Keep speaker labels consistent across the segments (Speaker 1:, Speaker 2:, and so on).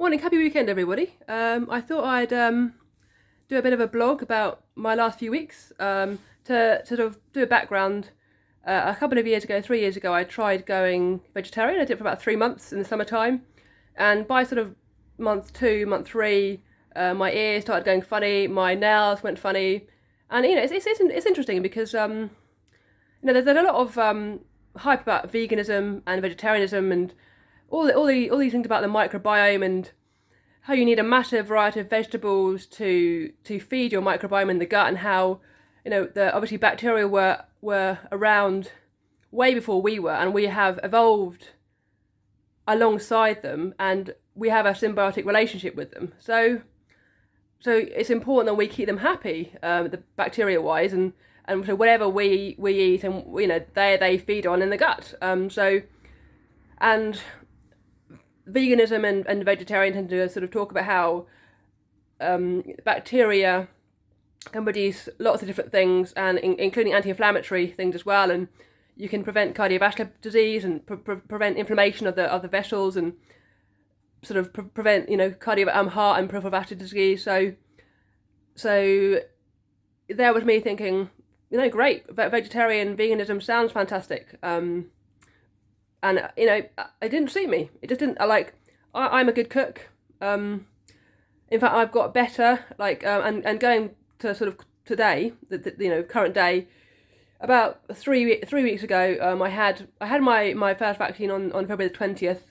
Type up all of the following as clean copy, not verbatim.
Speaker 1: Morning, happy weekend, everybody. I thought I'd do a bit of a blog about my last few weeks to sort of do a background. A couple of years ago, 3 years ago, I tried going vegetarian. I did it for about 3 months in the summertime, and by sort of month two, month three, my ears started going funny, my nails went funny, and it's interesting because there's a lot of hype about veganism and vegetarianism and all these things about the microbiome and how you need a massive variety of vegetables to feed your microbiome in the gut, and how the obviously bacteria were around way before we were, and we have evolved alongside them, and we have a symbiotic relationship with them. So it's important that we keep them happy, the bacteria wise, and so whatever we eat, and they feed on in the gut. And veganism and vegetarian tend to sort of talk about how bacteria can produce lots of different things, and including anti-inflammatory things as well, and you can prevent cardiovascular disease and prevent inflammation of the vessels, and sort of prevent heart and peripheral vascular disease. So there was me thinking, great, vegetarian veganism sounds fantastic. And it didn't suit me. It just didn't. I'm a good cook. In fact, I've got better. And going to sort of today, the current day, about three weeks ago, I had my first vaccine on February the 20th,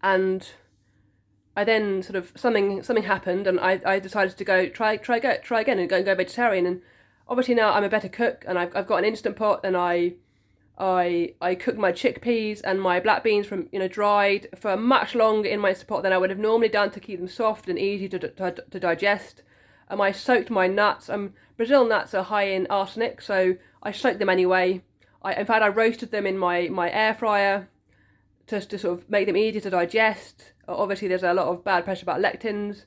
Speaker 1: and I then sort of something happened, and I decided to try again and go vegetarian. And obviously now I'm a better cook, and I've got an Instant Pot, and I cooked my chickpeas and my black beans from dried for much longer in my Instant Pot than I would have normally done, to keep them soft and easy to digest. I soaked my nuts. Brazil nuts are high in arsenic, so I soaked them anyway. In fact, I roasted them in my air fryer just to sort of make them easier to digest. Obviously, there's a lot of bad press about lectins.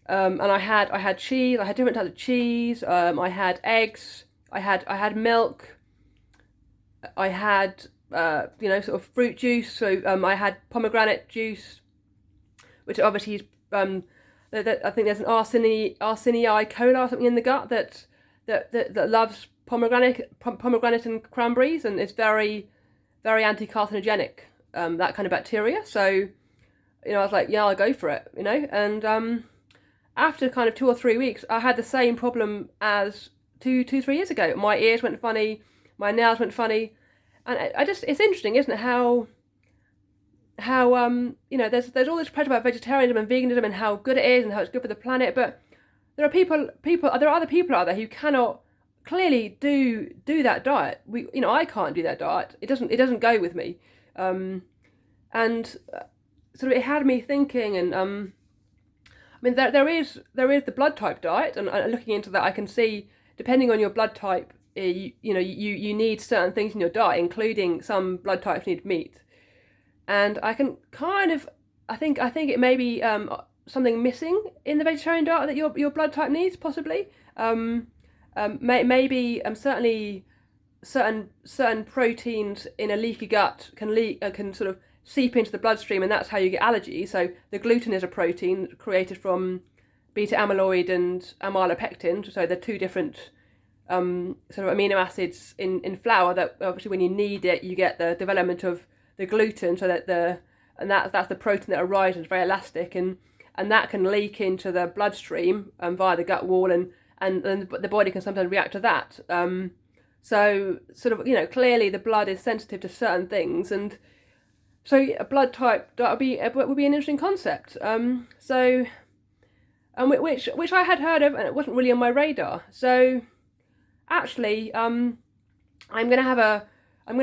Speaker 1: And I had cheese. I had different types of cheese. I had eggs. I had milk. I had sort of fruit juice. So I had pomegranate juice, which obviously is I think there's an Arsenii cola or something in the gut that loves pomegranate and cranberries, and it's very, very anti-carcinogenic, that kind of bacteria. So I was like, yeah, I'll go for it. And after kind of 2 or 3 weeks, I had the same problem as 3 years ago. My ears went funny, my nails went funny, and it's interesting, isn't it, how there's all this pressure about vegetarianism and veganism and how good it is and how it's good for the planet, but there are other people out there who cannot clearly do that diet. I can't do that diet. It doesn't go with me, and sort of it had me thinking. And there is the blood type diet, and looking into that, I can see, depending on your blood type, you need certain things in your diet, including some blood types need meat. And I can I think it may be something missing in the vegetarian diet that your blood type needs, possibly. Maybe certainly certain proteins in a leaky gut can sort of seep into the bloodstream, and that's how you get allergies. So the gluten is a protein created from beta amyloid and amylopectin. So they're two different sort of amino acids in flour that obviously when you need it, you get the development of the gluten, so that that's the protein that arises, very elastic, and that can leak into the bloodstream via the gut wall, and the body can sometimes react to that. So sort of clearly the blood is sensitive to certain things, and so a blood type that would be an interesting concept. Which I had heard of, and it wasn't really on my radar. So actually, I'm going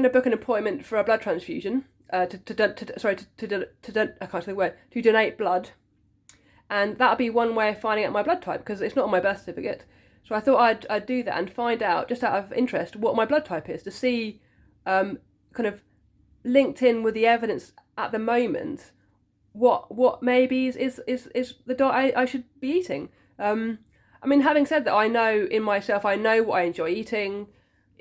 Speaker 1: to book an appointment for a blood transfusion to donate blood, and that'll be one way of finding out my blood type, because it's not on my birth certificate. So I thought I'd do that and find out, just out of interest, what my blood type is, to see kind of linked in with the evidence at the moment what maybe is the diet I should be eating. Having said that, I know in myself, I know what I enjoy eating.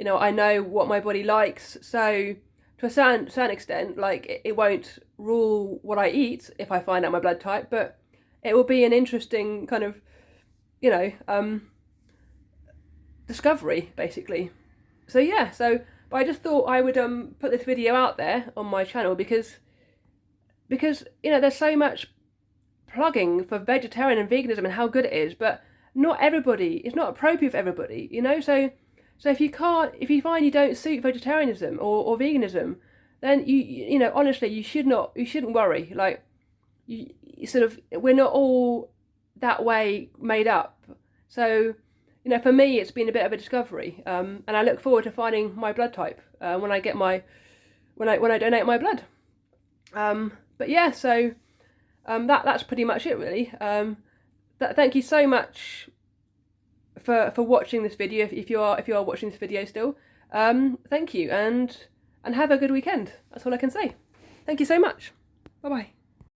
Speaker 1: I know what my body likes, so to a certain extent, like it won't rule what I eat if I find out my blood type, but it will be an interesting kind of, you know, discovery, basically. So yeah, but I just thought I would put this video out there on my channel because you know, there's so much plugging for vegetarian and veganism and how good it is, but not everybody, it's not appropriate for everybody, you know. So if you find you don't suit vegetarianism or veganism, then you know, honestly, you shouldn't worry. Like, you sort of, we're not all that way made up. So, you know, for me, it's been a bit of a discovery, and I look forward to finding my blood type when I get when I donate my blood. But yeah, so that's pretty much it, really. Thank you so much for watching this video. If you are watching this video still, thank you, and have a good weekend. That's all I can say. Thank you so much. Bye bye.